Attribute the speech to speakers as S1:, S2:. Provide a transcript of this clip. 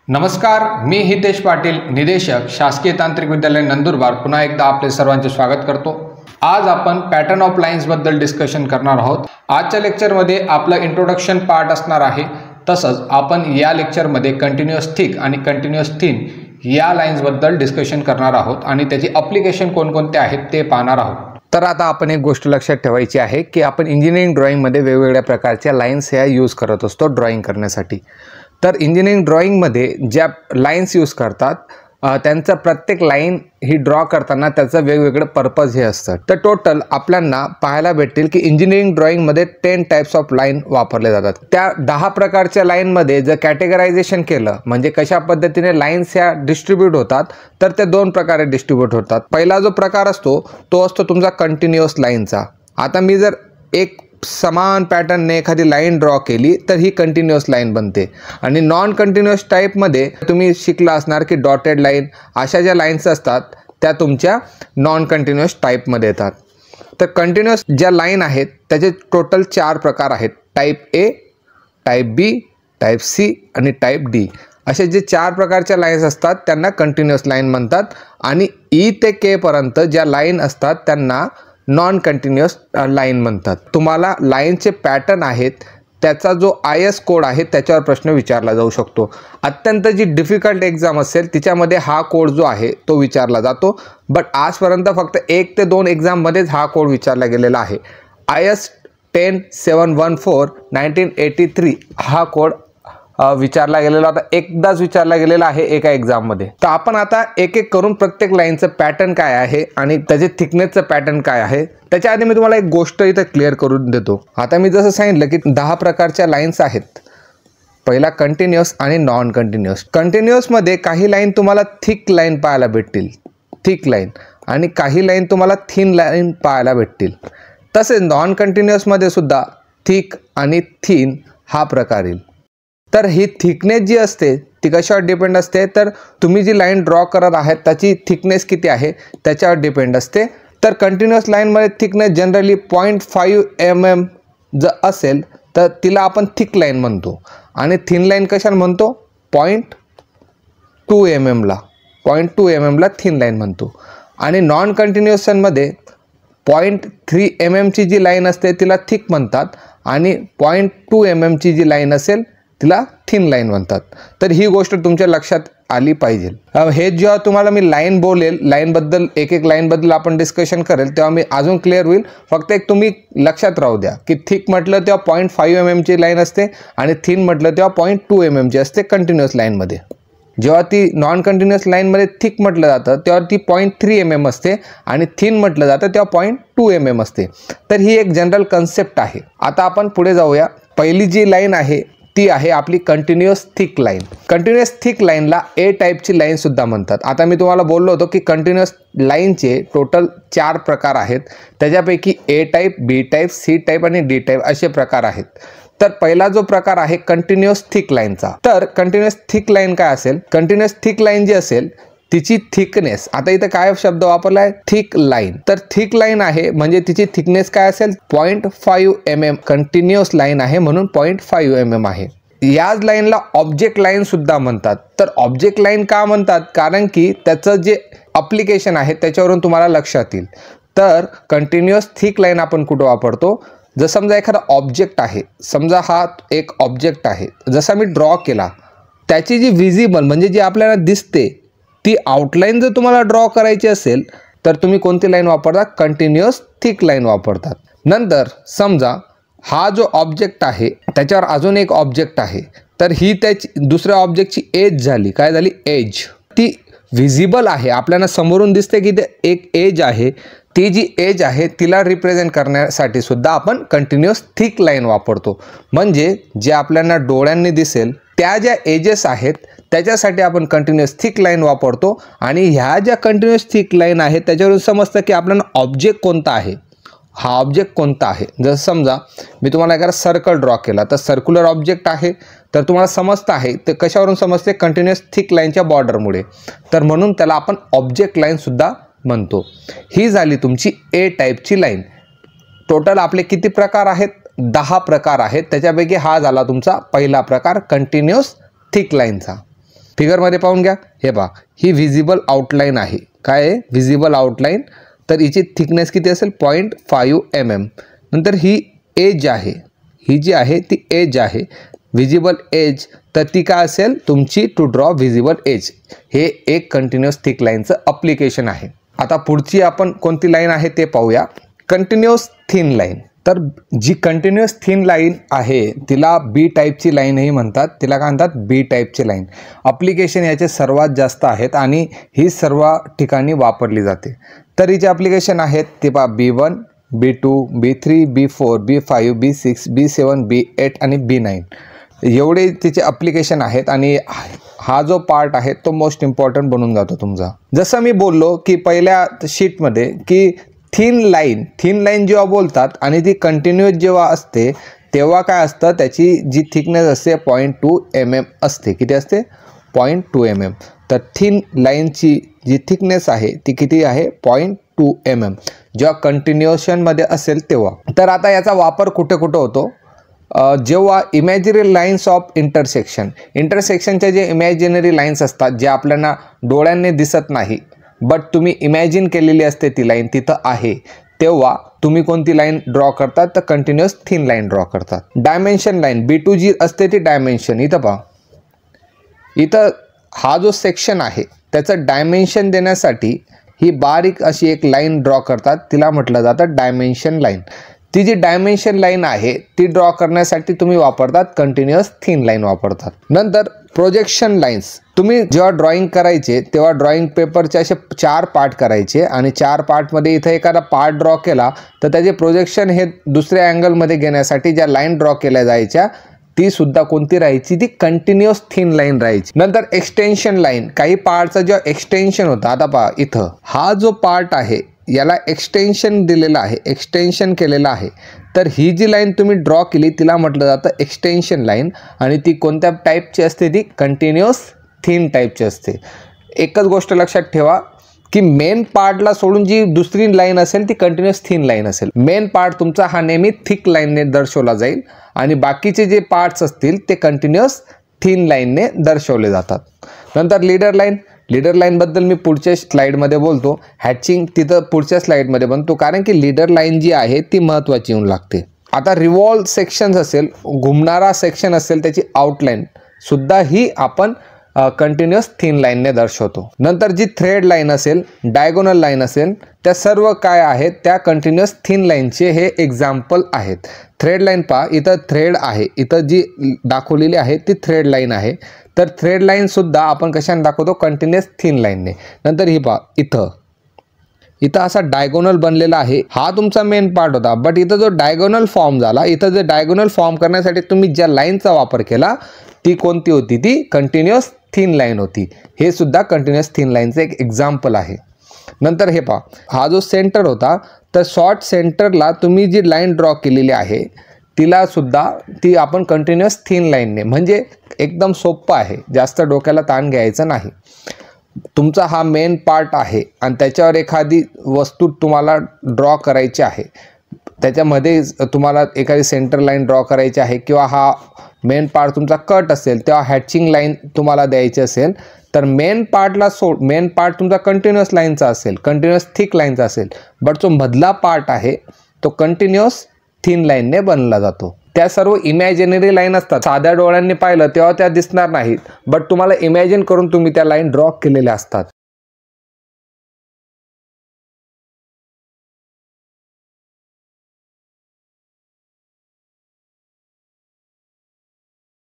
S1: नमस्कार, मी हितेश पाटील, निदेशक शासकीय तांत्रिक विद्यालय नंदुरबार पुन्हा एकदा आपले सर्वांचे स्वागत करतो। आज आपण पॅटर्न ऑफ लाईन्स बद्दल डिस्कशन करणार आहोत। आजच्या लेक्चरमध्ये आपलं इंट्रोडक्शन पार्ट असणार आहे। तसंच आपण या लेक्चरमध्ये कंटिन्युअस थिक आणि कंटिन्युअस थिन या लाईन्स बद्दल डिस्कशन करणार आहोत आणि त्याची ॲप्लिकेशन कोणकोणते आहेत ते पाहणार आहोत। तर आता आपण एक गोष्ट लक्षात ठेवायची आहे की आपण इंजिनिअरिंग ड्रॉइंगमध्ये वेगवेगळ्या प्रकारच्या लाईन्स ह्या यूज करत असतो ड्रॉइंग करण्यासाठी। तर इंजिनिअरिंग ड्रॉइंगमध्ये ज्या लाईन्स यूज करतात त्यांचा प्रत्येक लाईन ही ड्रॉ करताना त्याचं वेगवेगळं पर्पज हे असतं। तर टोटल आपल्याला पाहायला भेटेल की इंजिनिअरिंग ड्रॉइंगमध्ये 10 टाइप्स ऑफ लाईन वापरले जातात। त्या 10 प्रकारच्या लाईनमध्ये जर कॅटेगरायझेशन केलं म्हणजे कशा पद्धतीने लाईन्स ह्या डिस्ट्रीब्यूट होतात तर ते 2 प्रकारे डिस्ट्रीब्यूट होतात। पहिला जो प्रकार असतो तो असतो तुमचा कंटिन्युअस लाईनचा। आता मी जर एक समान पॅटर्नने एखादी लाईन ड्रॉ केली तर ही कंटिन्युअस लाईन बनते। आणि नॉन कंटिन्युअस टाईपमध्ये तुम्ही शिकला असणार की डॉटेड लाईन अशा ज्या लाईन्स असतात त्या तुमच्या नॉन कंटिन्युअस टाईपमध्ये येतात। तर कंटिन्युअस ज्या लाईन आहेत त्याचे टोटल 4 प्रकार आहेत। Type A, type B, type C आणि टाईप डी असे जे 4 प्रकारच्या लाईन्स असतात त्यांना कंटिन्युअस लाईन म्हणतात। आणि ई ते के पर्यंत ज्या लाईन असतात त्यांना नॉन कंटिन्युअस लाईन म्हणतात। तुम्हाला लाईनचे पॅटर्न आहेत त्याचा जो IS कोड आहे त्याच्यावर प्रश्न विचारला जाऊ शकतो। अत्यंत जी डिफिकल्ट एक्झाम असेल तिच्यामध्ये हा कोड जो आहे तो विचारला जातो। बट आजपर्यंत फक्त 1 ते 2 एक्झाममध्येच हा कोड विचारला गेलेला आहे। IS 10714 1983 हा कोड विचारला गेलेला होता, एकदाच विचारला गेलेला आहे एका एक्झाममध्ये। तर आपण आता एक एक करून प्रत्येक लाईनचं पॅटर्न काय आहे आणि त्याचे थिकनेसचं पॅटर्न काय आहे त्याच्या आधी मी तुम्हाला एक गोष्ट इथं क्लिअर करून देतो। आता मी जसं सांगितलं की 10 प्रकारच्या लाईन्स आहेत। पहिला कंटिन्युअस आणि नॉन कंटिन्युअस। कंटिन्युअसमध्ये काही लाईन तुम्हाला थिक लाईन पाहायला भेटतील, थिक लाईन, आणि काही लाईन तुम्हाला थिन लाईन पाहायला भेटतील। तसेच नॉन कंटिन्युअसमध्ये सुद्धा थिक आणि थिन हा प्रकार येईल। तर ही थिकनेस जी असते ती कशावर डिपेंड असते तर तुम्ही जी लाईन ड्रॉ करत आहात त्याची थिकनेस किती आहे त्याच्यावर डिपेंड असते। तर कंटिन्युअस लाईनमध्ये थिकनेस जनरली 0.5 mm जर असेल तर तिला आपण थिक लाईन म्हणतो। आणि थिन लाईन कशाला म्हणतो 0.2 mm ला, 0.2 mm ला थिन लाईन म्हणतो। आणि नॉन कंटिन्युअसमध्ये 0.3 mm ची जी लाईन असते तिला थिक म्हणतात आणि 0.2 mm ची जी लाईन असेल तिला थिन लाईन म्हणतात। तर ही गोष्ट तुमच्या लक्षात आली पाहिजे। हे जेव्हा तुम्हाला मी लाईन बोलेल, लाईनबद्दल एक एक लाईनबद्दल आपण डिस्कशन करेल तेव्हा मी अजून क्लिअर होईल। फक्त एक तुम्ही लक्षात राहू द्या की थिक म्हटलं तेव्हा 0.5 mm ची लाईन असते आणि थिन म्हटलं तेव्हा 0.2 mm ची असते कंटिन्युअस लाईनमध्ये। जेव्हा ती नॉन कंटिन्युअस लाईनमध्ये थिक म्हटलं जातं तेव्हा ती 0.3 mm असते आणि थिन म्हटलं जातं तेव्हा 0.2 mm असते। तर ही एक जनरल कन्सेप्ट आहे। आता आपण पुढे जाऊया। पहिली जी लाईन आहे ती आहे आपली continuous thick line. Continuous thick लाईनला ए टाईपची लाईन सुद्धा म्हणतात। आता मी तुम्हाला बोललो होतो की कंटिन्युअस लाईनचे टोटल 4 प्रकार आहेत, त्याच्यापैकी A type, B type, C type आणि डी टाईप असे प्रकार आहेत। तर पहिला जो प्रकार आहे कंटिन्युअस थिक लाईनचा, तर कंटिन्युअस थिक लाईन काय असेल, कंटिन्युअस थिक लाईन जी असेल तिची थिकनेस, आता इथं काय शब्द वापरला आहे थिक लाईन, तर थिक लाईन आहे म्हणजे तिची थिकनेस काय असेल 0.5 mm। कंटिन्युअस लाईन आहे म्हणून 0.5 mm आहे। याच लाईनला ऑब्जेक्ट लाईन सुद्धा म्हणतात। तर ऑब्जेक्ट लाईन का म्हणतात कारण की त्याचं जे ॲप्लिकेशन आहे त्याच्यावरून तुम्हाला लक्षात येईल। तर कंटिन्युअस थिक लाईन आपण कुठं वापरतो, जर समजा एखादा ऑब्जेक्ट आहे, समजा हा एक ऑब्जेक्ट आहे, जसा मी ड्रॉ केला त्याची जी विजिबल म्हणजे जी आपल्याला दिसते ती आउटलाईन जर तुम्हाला ड्रॉ करायची असेल तर तुम्ही कोणती लाईन वापरता, कंटिन्युअस थिक लाईन वापरतात। नंतर समजा हा जो ऑब्जेक्ट आहे त्याच्यावर अजून एक ऑब्जेक्ट आहे, तर ही त्याची दुसऱ्या ऑब्जेक्टची एज झाली, काय झाली एज, ती विजिबल आहे, आपल्याला समोरून दिसते की ते एक एज आहे। ती जी एज आहे तिला रिप्रेझेंट करण्यासाठी सुद्धा आपण कंटिन्युअस थिक लाईन वापरतो। म्हणजे जे आपल्याला डोळ्यांनी दिसेल त्या ज्या एजेस आहेत त्याच्यासाठी आपण कंटिन्युअस थिक लाईन वापरतो। आणि ह्या ज्या कंटिन्युअस थिक लाईन आहेत त्याच्यावरून समजतं की आपल्याला ऑब्जेक्ट कोणता आहे, हा ऑब्जेक्ट कोणता आहे। जसं समजा मी तुम्हाला एखादा सर्कल ड्रॉ केला तर सर्क्युलर ऑब्जेक्ट आहे, तर तुम्हाला समजतं आहे ते कशावरून समजते, कंटिन्युअस थिक लाईनच्या बॉर्डरमुळे, तर म्हणून त्याला आपण ऑब्जेक्ट लाईन सुद्धा म्हणतो। ही झाली तुमची ए टाईपची लाईन। टोटल आपले किती प्रकार आहेत, 10 प्रकार आहेत। त्याच्यापैकी हा झाला तुमचा पहिला प्रकार कंटिन्युअस थिक लाईनचा। फिगरमध्ये पाहून घ्या, हे पहा ही व्हिजिबल आउटलाईन आहे. काय आहे? Visible outline. तर हिची थिकनेस किती असेल? 0.5 mm. नंतर ही एज आहे, ही जी आहे ती एज आहे, व्हिजिबल एज. तर ती काय असेल? तुमची टू ड्रॉ व्हिजिबल एज. हे एक कंटिन्युअस थिक लाईनचं अप्लिकेशन आहे. आता पुढची आपण कोणती लाईन आहे ते पाहूया. Continuous thin line. तर जी कंटिन्युअस थिन लाईन आहे तिला बी टाईपची लाईनही म्हणतात. तिला काय म्हणतात? बी टाईपची लाईन. अप्लिकेशन याचे सर्वात जास्त आहेत आणि ही सर्व ठिकाणी वापरली जाते. तर हिचे अप्लिकेशन आहेत ते पहा, B1, B2, B3, B4, B5, B6, B7, B8 आणि B9. एवढे तिचे अप्लिकेशन आहेत आणि हा जो पार्ट आहे तो मोस्ट इम्पॉर्टंट बनून जातो तुमचा. जसं मी बोललो की पहिल्या शीटमध्ये की थिन लाईन जेव्हा बोलतात आणि ती कंटिन्युअस जेव्हा असते तेव्हा काय असतं? त्याची जी थिकनेस असते 0.2 mm असते. किती असते? 0.2 mm. तर थिन लाईनची जी थिकनेस आहे ती किती आहे? 0.2 mm जेव्हा कंटिन्युएशनमध्ये असेल तेव्हा. तर आता याचा वापर कुठे कुठं होतो? जेव्हा इमॅजिनरी लाईन्स ऑफ इंटरसेक्शनचे जे इमॅजिनरी लाईन्स असतात जे आपल्याला डोळ्यांनी दिसत नाही बट तुम्ही इमॅजिन केलेली असते ती लाईन तिथं आहे, तेव्हा तुम्ही कोणती लाईन ड्रॉ करतात? तर कंटिन्युअस थिन लाईन ड्रॉ करतात. डायमेन्शन लाईन B2 जी असते ती डायमेन्शन. इथं पहा, इथं हा जो सेक्शन आहे त्याचं डायमेन्शन देण्यासाठी ही बारीक अशी एक लाईन ड्रॉ करतात, तिला म्हटलं जातं डायमेन्शन लाईन. ती जी डायमेन्शन लाईन आहे ती ड्रॉ करण्यासाठी तुम्ही वापरतात कंटिन्युअस थिन लाईन वापरतात. नंतर प्रोजेक्शन लाईन्स. तुम्ही जेव्हा ड्रॉइंग करायचे तेव्हा ड्रॉइंग पेपरचे असे 4 पार्ट करायचे आणि 4 पार्टमध्ये इथं एखादा पार्ट ड्रॉ केला तर त्याचे प्रोजेक्शन हे दुसऱ्या अँगलमध्ये घेण्यासाठी ज्या लाईन ड्रॉ केल्या जायच्या ती सुद्धा कोणती राहायची? ती कंटिन्युअस थिन लाईन राहायची. नंतर एक्सटेन्शन लाईन. काही पार्टचं जेव्हा एक्सटेन्शन होतं, आता पहा इथं हा जो पार्ट आहे याला एक्सटेन्शन दिलेलं आहे, एक्सटेन्शन केलेलं आहे. तर ही जी लाईन तुम्ही ड्रॉ केली तिला म्हटलं जातं एक्सटेन्शन लाईन आणि ती कोणत्या टाईपची असते? ती कंटिन्युअस थिन टाईपची असते. एकच गोष्ट लक्षात ठेवा की मेन पार्टला सोडून जी दुसरी लाईन असेल ती कंटिन्युअस थिन लाईन असेल. मेन पार्ट तुमचा हा नेहमी थिक लाईनने दर्शवला जाईल आणि बाकीचे जे पार्ट्स असतील ते कंटिन्युअस थिन लाईनने दर्शवले जातात. नंतर लीडर लाईनबद्दल मी पुढच्या स्लाईडमध्ये बोलतो. हॅचिंग तिथं पुढच्या स्लाईडमध्ये बनतो कारण की लीडर लाईन जी आहे ती महत्त्वाची येऊन लागते. आता रिव्हॉल्व सेक्शन्स असेल, घुमणारा सेक्शन असेल, त्याची आउटलाईन सुद्धा ही आपण कंटिन्युअस थिन लाईनने दर्शवतो. नंतर जी थ्रेड लाईन असेल, डायगोनल लाईन असेल, त्या सर्व काय आहेत? त्या कंटिन्युअस थिन लाईनचे हे एक्झाम्पल आहेत. थ्रेड लाईन पहा, इथं थ्रेड आहे, इथं जी दाखवलेली आहे ती थ्रेड लाईन आहे. तर थ्रेड लाईनसुद्धा आपण कशाने दाखवतो? कंटिन्युअस थिन लाईनने. नंतर ही पहा, इथं असा डायगोनल बनलेला आहे, हा तुमचा मेन पार्ट होता. बट इथं जो डायगोनल फॉर्म झाला, इथं जे डायगोनल फॉर्म करण्यासाठी तुम्ही ज्या लाईनचा वापर केला ती कोणती होती? ती कंटिन्युअस थिन लाईन होती. हे सुद्धा कंटिन्युअस थिन लाईनचं एक एक्झाम्पल आहे. नंतर हे पहा, हा जो सेंटर होता तर शॉर्ट सेंटरला तुम्ही जी लाईन ड्रॉ केलेली आहे तिला सुद्धा ती आपण कंटिन्युअस थिन लाईनने, म्हणजे एकदम सोपं आहे, जास्त डोक्याला ताण घ्यायचं नाही. तुमचा हा मेन पार्ट आहे आणि त्याच्यावर एखादी वस्तू तुम्हाला ड्रॉ करायची आहे, त्याच्यामध्ये तुम्हाला एखादी सेंटर लाईन ड्रॉ करायची आहे किंवा हा मेन पार्ट तुमचा कट असेल तेव्हा हॅचिंग लाईन तुम्हाला द्यायची असेल तर मेन पार्ट तुमचा कंटिन्युअस लाईनचा असेल, कंटिन्युअस थिक लाईनचा असेल. बट जो मधला पार्ट आहे तो कंटिन्युअस थिन लाईनने बनला जातो. त्या सर्व इमॅजिनरी लाईन असतात. साध्या डोळ्यांनी पाहिलं तेव्हा त्या दिसणार नाहीत, बट तुम्हाला इमॅजिन करून तुम्ही त्या लाईन ड्रॉ केलेल्या असतात.